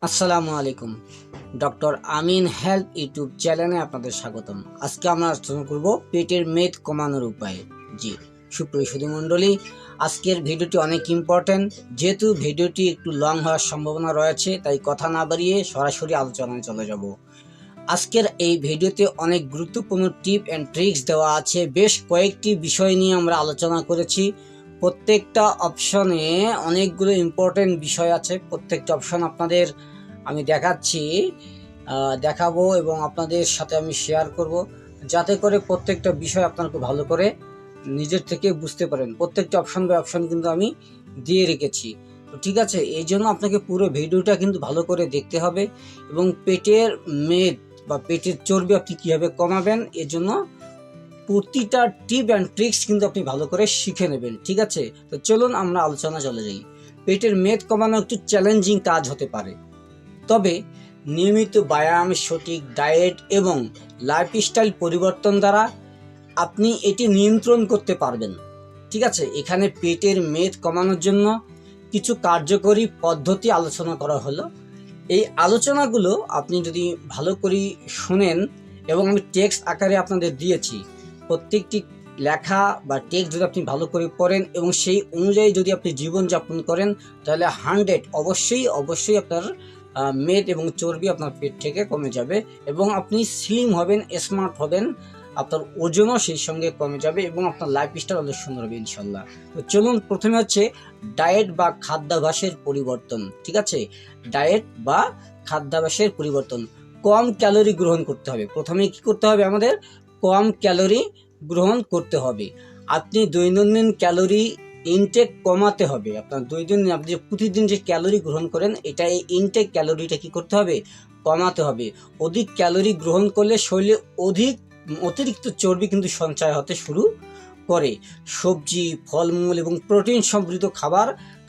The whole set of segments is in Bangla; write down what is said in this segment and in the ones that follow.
আসসালামু আলাইকুম। ডক্টর আমিন হেলথ ইউটিউব চ্যানেলে আপনাদের স্বাগতম। আজকে আমরা আলোচনা করব পেটের মেদ কমানোর উপায়। জি সুপ্রিয় সুধী মণ্ডলী, আজকের ভিডিওটি অনেক ইম্পর্টেন্ট। যেহেতু ভিডিওটি একটু লং হওয়ার সম্ভাবনা রয়েছে, তাই কথা না বাড়িয়ে সরাসরি আলোচনায় চলে যাব। আজকের এই ভিডিওতে অনেক গুরুত্বপূর্ণ টিপ অ্যান্ড ট্রিক্স দেওয়া আছে। বেশ কয়েকটি বিষয় নিয়ে আমরা আলোচনা করেছি। প্রত্যেকটা অপশনে অনেকগুলো ইম্পর্টেন্ট বিষয় আছে। প্রত্যেকটা অপশন আপনাদের আমি দেখাবো এবং আপনাদের সাথে আমি শেয়ার করব, যাতে করে প্রত্যেকটা বিষয় আপনারা খুব ভালো করে নিজের থেকে বুঝতে পারেন। প্রত্যেকটা অপশন বাই অপশন কিন্তু আমি দিয়ে রেখেছি। তো ঠিক আছে, এই জন্য আপনাকে পুরো ভিডিওটা কিন্তু ভালো করে দেখতে হবে এবং পেটের মেদ বা পেটের চর্বি আপনি কীভাবে কমাবেন, এর জন্য প্রতিটা টিপ অ্যান্ড ট্রিক্স কিন্তু আপনি ভালো করে শিখে নেবেন। ঠিক আছে, তো চলুন আমরা আলোচনা চলে যাই। পেটের মেদ কমানো একটু চ্যালেঞ্জিং কাজ হতে পারে, তবে নিয়মিত ব্যায়াম, সঠিক ডায়েট এবং লাইফস্টাইল পরিবর্তন দ্বারা আপনি এটি নিয়ন্ত্রণ করতে পারবেন। ঠিক আছে, এখানে পেটের মেদ কমানোর জন্য কিছু কার্যকরী পদ্ধতি আলোচনা করা হলো। এই আলোচনাগুলো আপনি যদি ভালো করে শুনেন এবং আমি টেক্সট আকারে আপনাদের দিয়েছি, প্রত্যেকটি লেখা বা টেক্সট যদি আপনি ভালো করে পড়েন এবং সেই অনুযায়ী যদি আপনি জীবনযাপন করেন, তাহলে 100 অবশ্যই আপনার মেদ এবং চর্বি আপনার পেট থেকে কমে যাবে এবং আপনি স্লিম হবেন, স্মার্ট হবেন, আপনার ওজনও সেই সঙ্গে কমে যাবে এবং আপনার লাইফস্টাইল অনেক সুন্দর হবে ইনশাল্লাহ। তো চলুন, প্রথমে হচ্ছে ডায়েট বা খাদ্যাভ্যাসের পরিবর্তন। ঠিক আছে, ডায়েট বা খাদ্যাভ্যাসের পরিবর্তন। কম ক্যালোরি গ্রহণ করতে হবে। প্রথমে কি করতে হবে? আমাদের কম ক্যালোরি গ্রহণ করতে হবে। আপনি দৈনন্দিন ক্যালোরি ইনটেক কমাতে হবে। আপনার দৈনন্দিন আপনি প্রতিদিন যে ক্যালোরি গ্রহণ করেন, এটা এই ইনটেক ক্যালোরিটা কি করতে হবে? কমাতে হবে। অধিক ক্যালোরি গ্রহণ করলে শরীরে অতিরিক্ত চর্বি কিন্তু সঞ্চয় হতে শুরু করে। সবজি, ফলমূল এবং প্রোটিন সমৃদ্ধ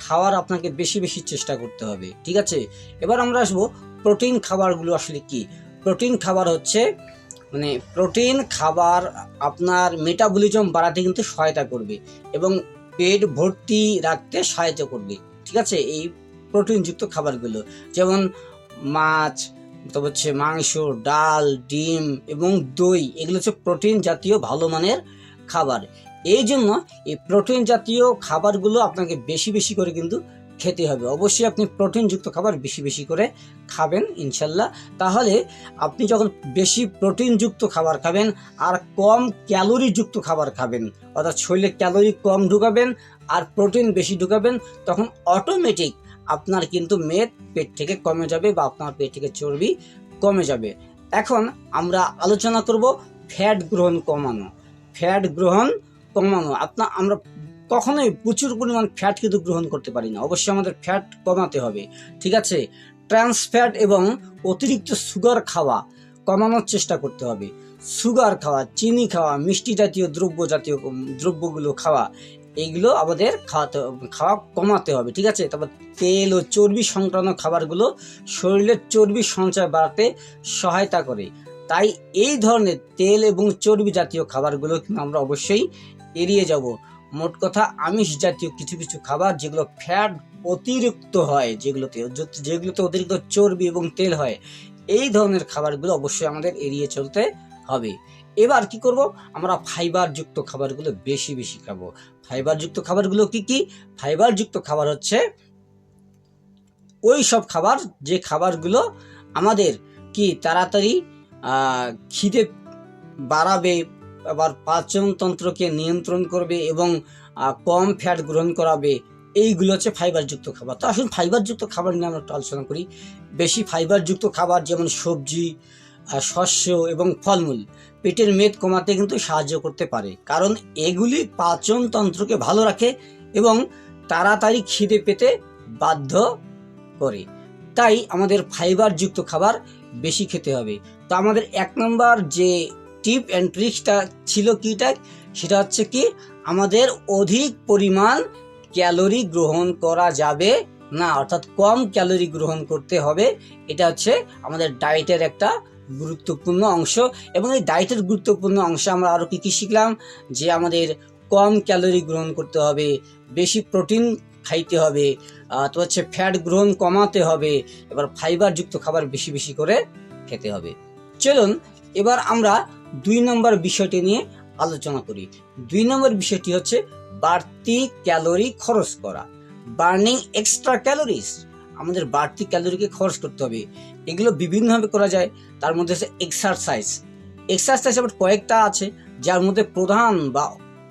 খাবার আপনাকে বেশি চেষ্টা করতে হবে। ঠিক আছে, এবার আমরা আসবো প্রোটিন খাবারগুলো আসলে কি। প্রোটিন খাবার হচ্ছে প্রোটিন খাবার আপনার মেটাবলিজম বাড়াতে কিন্তু সহায়তা করবে এবং পেট ভর্তি রাখতে সহায়তা করবে। ঠিক আছে, এই প্রোটিনযুক্ত খাবারগুলো যেমন মাছ, তবে হচ্ছে মাংস, ডাল, ডিম এবং দই, এগুলো হচ্ছে প্রোটিন জাতীয় ভালো মানের খাবার। এই জন্য এই প্রোটিন জাতীয় খাবারগুলো আপনাকে বেশি করে কিন্তু খেতে হবে। অবশ্যই আপনি প্রোটিনযুক্ত খাবার বেশি করে খাবেন ইনশাল্লাহ। তাহলে আপনি যখন বেশি প্রোটিনযুক্ত খাবার খাবেন আর কম ক্যালোরিযুক্ত খাবার খাবেন, অর্থাৎ শরীরে ক্যালোরি কম ঢুকাবেন আর প্রোটিন বেশি ঢুকাবেন, তখন অটোমেটিক আপনার কিন্তু মেদ পেট থেকে কমে যাবে বা আপনার পেট থেকে চর্বি কমে যাবে। এখন আমরা আলোচনা করব ফ্যাট গ্রহণ কমানো। আমরা কখনোই প্রচুর পরিমাণ ফ্যাট কিন্তু গ্রহণ করতে পারি না। অবশ্যই আমাদের ফ্যাট কমাতে হবে। ঠিক আছে, ট্রান্স ফ্যাট এবং অতিরিক্ত সুগার খাওয়া কমানোর চেষ্টা করতে হবে। সুগার খাওয়া, চিনি খাওয়া, মিষ্টি জাতীয় দ্রব্যগুলো খাওয়া, এইগুলো আমাদের খাওয়া কমাতে হবে। ঠিক আছে, তারপর তেল ও চর্বি সংক্রান্ত খাবারগুলো শরীরের চর্বি সঞ্চয় বাড়াতে সহায়তা করে। তাই এই ধরনের তেল এবং চর্বি জাতীয় খাবারগুলো কিন্তু আমরা অবশ্যই এড়িয়ে যাব। মোট কথা, আমিষ জাতীয় কিছু খাবার যেগুলো ফ্যাট অতিরিক্ত হয়, যেগুলোতে অতিরিক্ত চর্বি এবং তেল হয়, এই ধরনের খাবারগুলো অবশ্যই আমাদের এড়িয়ে চলতে হবে। এবার কি করব? আমরা ফাইবারযুক্ত খাবারগুলো বেশি খাবো। ফাইবারযুক্ত খাবারগুলো কি? ফাইবারযুক্ত খাবার হচ্ছে ওই সব খাবার যে খাবারগুলো আমাদের কি তাড়াতাড়ি খিদে বাড়াবে, আবার পাচনতন্ত্রকে নিয়ন্ত্রণ করবে এবং কম ফ্যাট গ্রহণ করাবে। এইগুলো হচ্ছে ফাইবারযুক্ত খাবার। তো আসুন ফাইবারযুক্ত খাবার নিয়ে আমরা একটু আলোচনা করি। বেশি ফাইবারযুক্ত খাবার যেমন সবজি, শস্য এবং ফলমূল পেটের মেদ কমাতে কিন্তু সাহায্য করতে পারে, কারণ এগুলি পাচনতন্ত্রকে ভালো রাখে এবং তাড়াতাড়ি খিদে পেতে বাধ্য করে। তাই আমাদের ফাইবারযুক্ত খাবার বেশি খেতে হবে। তো আমাদের 1 নম্বর যে টিপ অ্যান্ড ট্রিক্সটা ছিল সেটা হচ্ছে কি, আমাদের অধিক পরিমাণ ক্যালোরি গ্রহণ করা যাবে না, অর্থাৎ কম ক্যালোরি গ্রহণ করতে হবে। এটা হচ্ছে আমাদের ডায়েটের একটা গুরুত্বপূর্ণ অংশ। এবং এই ডায়েটের গুরুত্বপূর্ণ অংশে আমরা আরও কি শিখলাম, যে আমাদের কম ক্যালোরি গ্রহণ করতে হবে, বেশি প্রোটিন খাইতে হবে, তো হচ্ছে ফ্যাট গ্রহণ কমাতে হবে, এবার ফাইবারযুক্ত খাবার বেশি বেশি করে খেতে হবে। চলুন এবার আমরা 2 নম্বর বিষয়টি নিয়ে আলোচনা করি। 2 নম্বর বিষয়টি হচ্ছে বাড়তি ক্যালোরি খরচ করা, বার্নিং এক্সট্রা ক্যালোরিজ। আমাদের বাড়তি ক্যালোরিকে খরচ করতে হবে। এগুলো বিভিন্নভাবে করা যায়। তার মধ্যে হচ্ছে এক্সারসাইজ আবার কয়েকটা আছে, যার মধ্যে প্রধান বা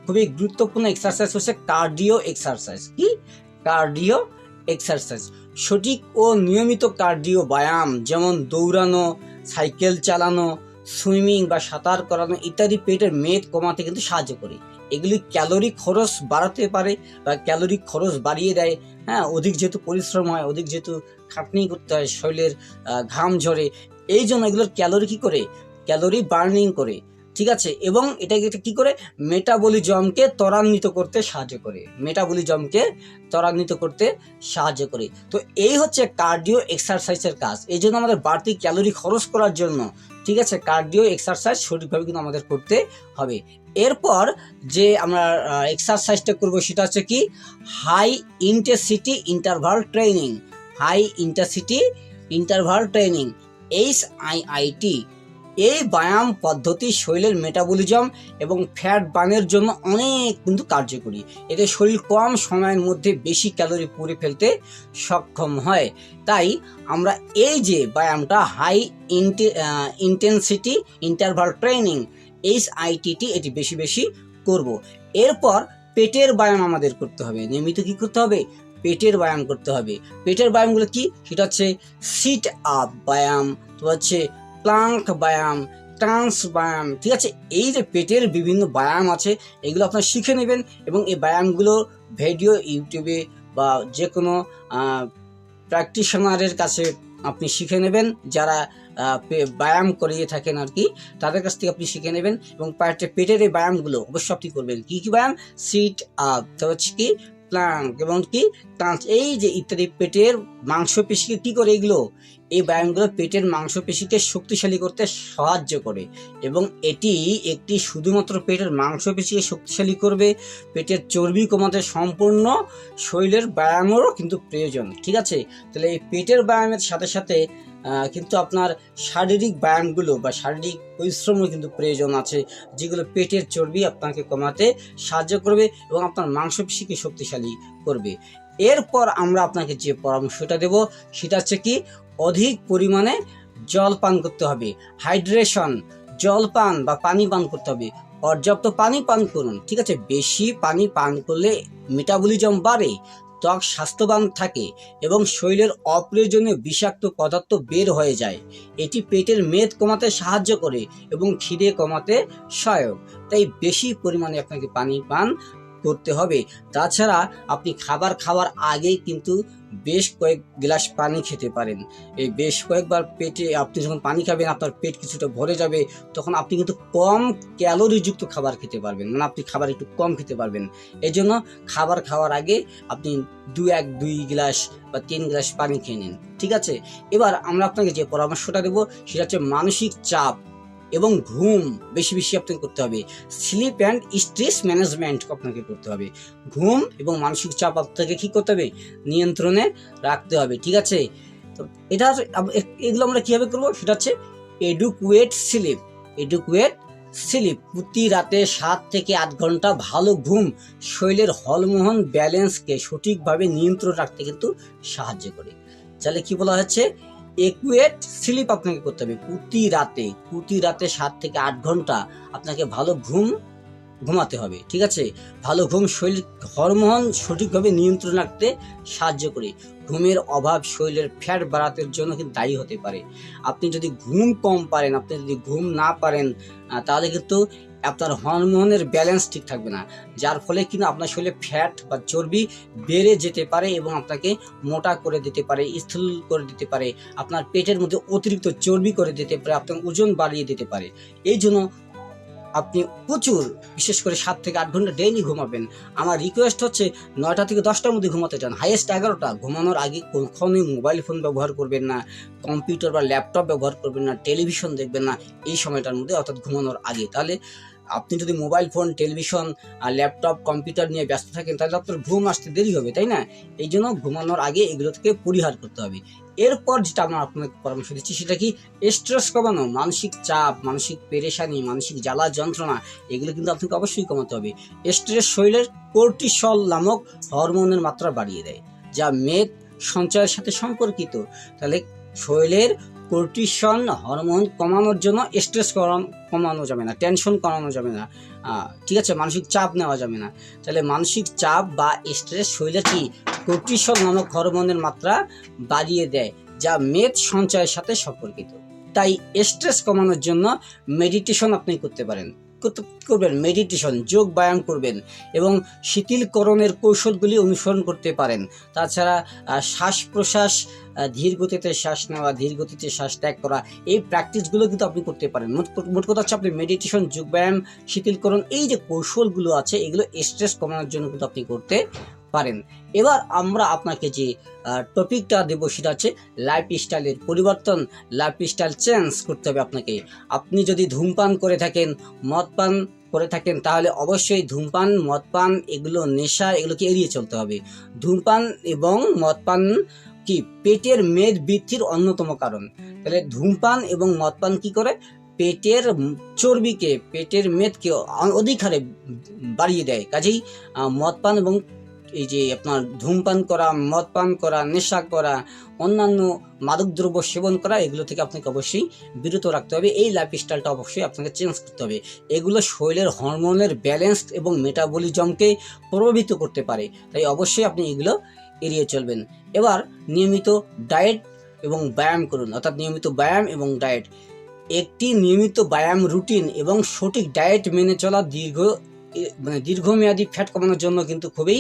খুবই গুরুত্বপূর্ণ এক্সারসাইজ হচ্ছে কার্ডিও এক্সারসাইজ। কি কার্ডিও এক্সারসাইজ? সঠিক ও নিয়মিত কার্ডিও ব্যায়াম যেমন দৌড়ানো, সাইকেল চালানো, সুইমিং বা সাঁতার করানো ইত্যাদি পেটের মেদ কমাতে কিন্তু সাহায্য করে। এগুলি ক্যালোরি খরচ বাড়াতে পারে বা ক্যালোরি খরচ বাড়িয়ে দেয়। হ্যাঁ, অধিক যেহেতু পরিশ্রম হয়, অধিক যেহেতু খাটনি করতে হয়, শরীরের ঘাম ঝরে, এই জন্য এগুলোর ক্যালোরি কি করে, ক্যালোরি বার্নিং করে। ঠিক আছে, এবং এটা কি করে, মেটাবলিজমকে ত্বরান্বিত করতে সাহায্য করে, তো এই হচ্ছে কার্ডিও এক্সারসাইজের কাজ। এই জন্য আমাদের বাড়তি ক্যালোরি খরচ করার জন্য, ঠিক আছে, কার্ডিও এক্সারসাইজ সঠিকভাবে কিন্তু আমাদের করতে হবে। এরপর যে আমরা এক্সারসাইজটা করব সেটা হচ্ছে কি high intensity interval training, HIIT। এই ব্যায়াম পদ্ধতি শরীরের মেটাবলিজম এবং ফ্যাট বার্নের জন্য অনেক কিন্তু কার্যকরী। এতে শরীর কম সময়ের মধ্যে বেশি ক্যালোরি পুড়ে ফেলতে সক্ষম হয়। তাই আমরা এই যে ব্যায়ামটা high intensity interval training HIIT এটি বেশি বেশি করব। এরপর পেটের ব্যায়াম আমাদের করতে হবে। নিয়মিত কি করতে হবে, পেটের ব্যায়াম করতে হবে। পেটের ব্যায়ামগুলো কি, সেটা হচ্ছে সিট আপ ব্যায়াম, তো হচ্ছে প্লাঙ্ক ব্যায়াম, ট্রান্স ব্যায়াম। ঠিক আছে, এই যে পেটের বিভিন্ন ব্যায়াম আছে এগুলো আপনারা শিখে নেবেন এবং এই ব্যায়ামগুলো ভিডিও ইউটিউবে বা যে কোনো প্র্যাকটিশনারের কাছে আপনি শিখে নেবেন, যারা ব্যায়াম করিয়ে থাকেন আর কি, তাদের কাছ থেকে আপনি শিখে নেবেন এবং পেটের এই ব্যায়ামগুলো অবশ্যই আপনি করবেন। কি কি ব্যায়াম, সিট আপ, তো হচ্ছে কি প্লাঙ্ক এবং কি ট্রান্স, এই যে ইত্যাদি পেটের মাংসপেশিকে কি করে, এগুলো এই ব্যায়ামগুলো পেটের মাংসপেশিকে শক্তিশালী করতে সাহায্য করে এবং এটি একটি শুধুমাত্র পেটের মাংসপেশিকে শক্তিশালী করবে, পেটের চর্বি কমাতে সম্পূর্ণ শরীরের ব্যায়ামেরও কিন্তু প্রয়োজন। ঠিক আছে, তাহলে এই পেটের ব্যায়ামের সাথে সাথে কিন্তু আপনার শারীরিক ব্যায়ামগুলো বা শারীরিক পরিশ্রমও কিন্তু প্রয়োজন আছে, যেগুলো পেটের চর্বি আপনাকে কমাতে সাহায্য করবে এবং আপনার মাংসপেশিকে শক্তিশালী করবে। এরপর আমরা আপনাকে যে পরামর্শটা দেব সেটা হচ্ছে কি অধিক পরিমাণে জল পান করতে হবে। হাইড্রেশন, জল পান বা পানি পান করতে হবে। পর্যাপ্ত পানি পান করুন। ঠিক আছে, বেশি পানি পান করলে মেটাবলিজম বাড়ে, ত্বক স্বাস্থ্যবান থাকে এবং শরীরের অপ্রয়োজনীয় বিষাক্ত পদার্থ বের হয়ে যায়। এটি পেটের মেদ কমাতে সাহায্য করে এবং খিদে কমাতে সহায়ক। তাই বেশি পরিমাণে আপনাকে পানি পান করতে হবে। তাছাড়া আপনি খাবার খাওয়ার আগে কিন্তু বেশ কয়েক গ্লাস পানি খেতে পারেন। এই বেশ কয়েকবার পেটে আপনি যখন পানি খাবেন আপনার পেট কিছুটা ভরে যাবে, তখন আপনি কিন্তু কম ক্যালোরিযুক্ত খাবার খেতে পারবেন, মানে আপনি খাবার একটু কম খেতে পারবেন। এই জন্য খাবার খাওয়ার আগে আপনি 2 গ্লাস বা 3 গ্লাস পানি খেয়ে নিন। ঠিক আছে, এবার আমরা আপনাকে যে পরামর্শটা দেবো সেটা হচ্ছে মানসিক চাপ এবং ঘুম বেশি বেশি আপনাকে করতে হবে। স্লিপ অ্যান্ড স্ট্রেস ম্যানেজমেন্ট আপনাকে করতে হবে। ঘুম এবং মানসিক চাপ আপনাকে কি করতে হবে, নিয়ন্ত্রণে রাখতে হবে। ঠিক আছে, তো এগুলো আমরা কিভাবে করবো, সেটা হচ্ছে এডুকুয়েট স্লিপ। প্রতি রাতে 7 থেকে 8 ঘন্টা ভালো ঘুম শরীরের হরমোন ব্যালেন্সকে সঠিকভাবে নিয়ন্ত্রণ রাখতে কিন্তু সাহায্য করে। তাহলে কি বলা হচ্ছে, একুয়েট স্লিপ আপনাকে করতে হবে। প্রতি রাতে 7 থেকে 8 ঘন্টা আপনাকে ভালো ঘুমাতে হবে। ঠিক আছে, ভালো ঘুম শরীর হরমোন সঠিকভাবে নিয়ন্ত্রণ রাখতে সাহায্য করে। ঘুমের অভাব শরীরের ফ্যাট বাড়াতে জন্য কিন্তু দায়ী হতে পারে। আপনি যদি ঘুম কম পারেন, আপনি যদি ঘুম না পারেন, তাহলে কিন্তু আপনার হরমোনের ব্যালেন্স ঠিক থাকবে না, যার ফলে কিন্তু আপনার শরীরে ফ্যাট বা চর্বি বেড়ে যেতে পারে এবং আপনাকে মোটা করে দিতে পারে, স্থূল করে দিতে পারে, আপনার পেটের মধ্যে অতিরিক্ত চর্বি করে দিতে পারে, আপনার ওজন বাড়িয়ে দিতে পারে। এই জন্য আপনি প্রচুর, বিশেষ করে 7 থেকে 8 ঘন্টা ডেইলি ঘুমাবেন। আমার রিকোয়েস্ট হচ্ছে 9টা থেকে 10টার মধ্যে ঘুমাতে চান, হাইয়েস্ট 11টা। ঘুমানোর আগে কখনোই মোবাইল ফোন ব্যবহার করবেন না, কম্পিউটার বা ল্যাপটপ ব্যবহার করবেন না, টেলিভিশন দেখবেন না এই সময়টার মধ্যে, অর্থাৎ ঘুমানোর আগে। তাহলে আপনি যদি mobile phone, television, laptop, computer নিয়ে ব্যস্ত থাকেন তাহলে আপনার ঘুম আসতে দেরি হবে, তাই না? এই জন্য ঘুমানোর আগে এগুলো থেকে পরিহার করতে হবে। এরপর যেটা আমরা আপনাকে পরামর্শ দিচ্ছি সেটা কি, স্ট্রেস কমানো, মানসিক চাপ, মানসিক পেরেশানি, মানসিক জ্বালা যন্ত্রণা, এগুলো কিন্তু আপনাকে অবশ্যই কমাতে হবে। স্ট্রেস শরীরের কর্টিসল নামক হরমোনের মাত্রা বাড়িয়ে দেয়, যা মেদ সঞ্চয়ের সাথে সম্পর্কিত। তাহলে শরীরের কর্টিসল হরমোন কমানোর জন্য স্ট্রেস কমানো যাবে না, টেনশন কমানো যাবে না, ঠিক আছে, মানসিক চাপ নেওয়া যাবে না। তাহলে মানসিক চাপ বা স্ট্রেস শরীরের কি কর্টিসল নামক হরমোনের মাত্রা বাড়িয়ে দেয়, যা মেদ সঞ্চয়ের সাথে সম্পর্কিত। তাই স্ট্রেস কমানোর জন্য মেডিটেশন আপনি করতে পারেন, করবেন মেডিটেশন, যোগ ব্যায়াম করবেন এবং শিথিলকরণের কৌশলগুলি অনুসরণ করতে পারেন। তাছাড়া শ্বাস প্রশ্বাস, ধীর গতিতে শ্বাস নেওয়া, ধীর গতিতে শ্বাস ত্যাগ করা, এই প্র্যাকটিসগুলো কিন্তু আপনি করতে পারেন। মোট কথা হচ্ছে আপনি মেডিটেশন, যোগ ব্যায়াম, শিথিলকরণ, এই যে কৌশলগুলো আছে এগুলো স্ট্রেস কমানোর জন্য কিন্তু আপনি করতে পারেন। এবার আমরা আপনাকে যে টপিকটা দেব সেটা হচ্ছে লাইফস্টাইলের পরিবর্তন, লাইফস্টাইল চেঞ্জ করতে হবে আপনাকে। আপনি যদি ধূমপান করে থাকেন, মদপান করে থাকেন, তাহলে অবশ্যই ধূমপান, মদপান, এগুলো নেশা, এগুলোকে এড়িয়ে চলতে হবে। ধূমপান এবং মদপান কি পেটের মেদ বৃদ্ধির অন্যতম কারণ। তাহলে ধূমপান এবং মদপান কি করে, পেটের চর্বিকে, পেটের মেদকে অধিক হারে বাড়িয়ে দেয়। কাজেই মদপান এবং এই যে আপনার ধূমপান করা, মদ পান করা, নেশা করা, অন্যান্য মাদকদ্রব্য সেবন করা, এগুলো থেকে আপনাকে অবশ্যই বিরত রাখতে হবে। এই লাইফস্টাইলটা অবশ্যই আপনাকে চেঞ্জ করতে হবে। এগুলো শরীরের হরমোনের ব্যালেন্স এবং মেটাবলিজমকে প্রভাবিত করতে পারে, তাই অবশ্যই আপনি এগুলো এড়িয়ে চলবেন। এবার নিয়মিত ডায়েট এবং ব্যায়াম করুন, অর্থাৎ নিয়মিত ব্যায়াম এবং ডায়েট। একটি নিয়মিত ব্যায়াম রুটিন এবং সঠিক ডায়েট মেনে চলা দীর্ঘমেয়াদী ফ্যাট কমানোর জন্য কিন্তু খুবই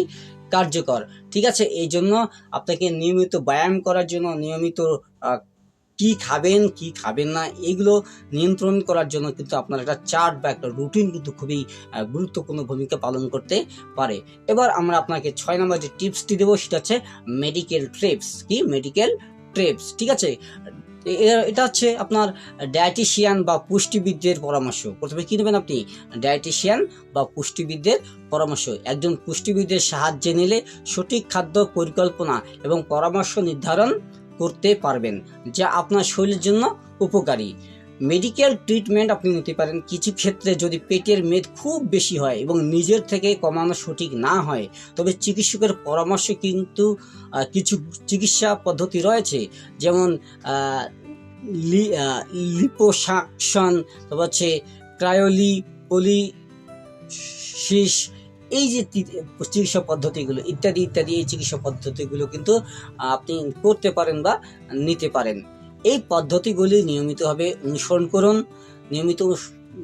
কার্যকর, ঠিক আছে। এই জন্য আপনাকে নিয়মিত ব্যায়াম করার জন্য, নিয়মিত কি খাবেন কি খাবেন না এগুলো নিয়ন্ত্রণ করার জন্য কিন্তু আপনার একটা চার্ট বা একটা রুটিন কিন্তু খুবই গুরুত্বপূর্ণ ভূমিকা পালন করতে পারে। এবার আমরা আপনাকে 6 নম্বর যে টিপসটি দেবো সেটা হচ্ছে মেডিকেল ট্রিপস। কি মেডিকেল ট্রিপস, ঠিক আছে। এটা হচ্ছে আপনার ডায়েটিশিয়ান বা পুষ্টিবিদদের পরামর্শ। প্রথমে কি নেবেন আপনি, ডায়েটিশিয়ান বা পুষ্টিবিদদের পরামর্শ। একজন পুষ্টিবিদের সাহায্যে নিলে সঠিক খাদ্য পরিকল্পনা এবং পরামর্শ নির্ধারণ করতে পারবেন, যা আপনার শরীরের জন্য উপকারী। মেডিকেল ট্রিটমেন্ট আপনি নিতে পারেন। কিছু ক্ষেত্রে যদি পেটের মেদ খুব বেশি হয় এবং নিজের থেকে কমানো সঠিক না হয়, তবে চিকিৎসকের পরামর্শ কিন্তু কিছু চিকিৎসা পদ্ধতি রয়েছে, যেমন লিপোসাকশন, তারপর হচ্ছে ক্রায়োলিপোলিসিস, এই যে চিকিৎসা পদ্ধতিগুলো ইত্যাদি ইত্যাদি, এই চিকিৎসা পদ্ধতিগুলো কিন্তু আপনি করতে পারেন বা নিতে পারেন। এই পদ্ধতিগুলি নিয়মিতভাবে অনুসরণ করুন। নিয়মিত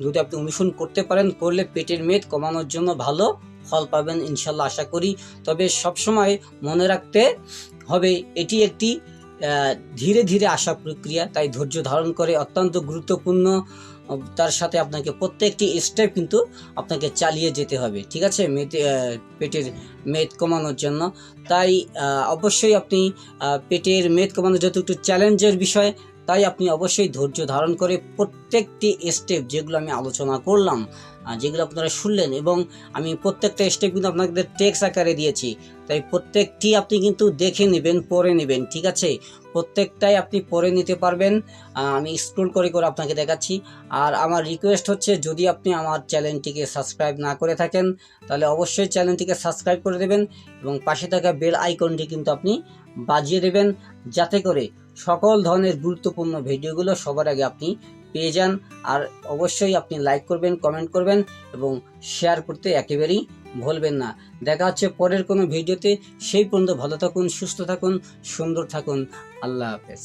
যদি আপনি অনুসরণ করতে পারেন, করলে পেটের মেদ কমানোর জন্য ভালো ফল পাবেন ইনশাল্লাহ, আশা করি। তবে সবসময় মনে রাখতে হবে এটি একটি ধীরে ধীরে আসা প্রক্রিয়া, তাই ধৈর্য ধারণ করে অত্যন্ত গুরুত্বপূর্ণ। তার সাথে আপনাকে প্রত্যেকটি স্টেপ কিন্তু আপনাকে চালিয়ে যেতে হবে, ঠিক আছে, পেটের মেদ কমানোর জন্য। তাই অবশ্যই আপনি পেটের মেদ কমানো যত একটু চ্যালেঞ্জের বিষয়, তাই আপনি অবশ্যই ধৈর্য ধারণ করে প্রত্যেকটি স্টেপ যেগুলো আমি আলোচনা করলাম, যেগুলো আপনারা শুনলেন, এবং আমি প্রত্যেকটা স্টেপ কিন্তু আপনাদের টেক্সট আকারে দিয়েছি, তাই প্রত্যেকটি আপনি কিন্তু দেখে নেবেন, পড়ে নেবেন, ঠিক আছে। প্রত্যেকটাই আপনি পড়ে নিতে পারবেন, আমি স্ক্রল করে করে আপনাকে দেখাচ্ছি। আর আমার রিকোয়েস্ট হচ্ছে, যদি আপনি আমার চ্যানেলটিকে সাবস্ক্রাইব না করে থাকেন তাহলে অবশ্যই চ্যানেলটিকে সাবস্ক্রাইব করে দেবেন এবং পাশে থাকা বেল আইকনটি কিন্তু আপনি বাজিয়ে দেবেন, যাতে করে সকল ধরনের গুরুত্বপূর্ণ ভিডিওগুলো সবার আগে আপনি পেয়ে যান। আর অবশ্যই আপনি লাইক করবেন, কমেন্ট করবেন এবং শেয়ার করতে একেবারেই ভুলবেন না। দেখা হচ্ছে পরের কোনো ভিডিওতে। সেই পর্যন্ত ভালো থাকুন, সুস্থ থাকুন, সুন্দর থাকুন। আল্লাহ হাফেজ।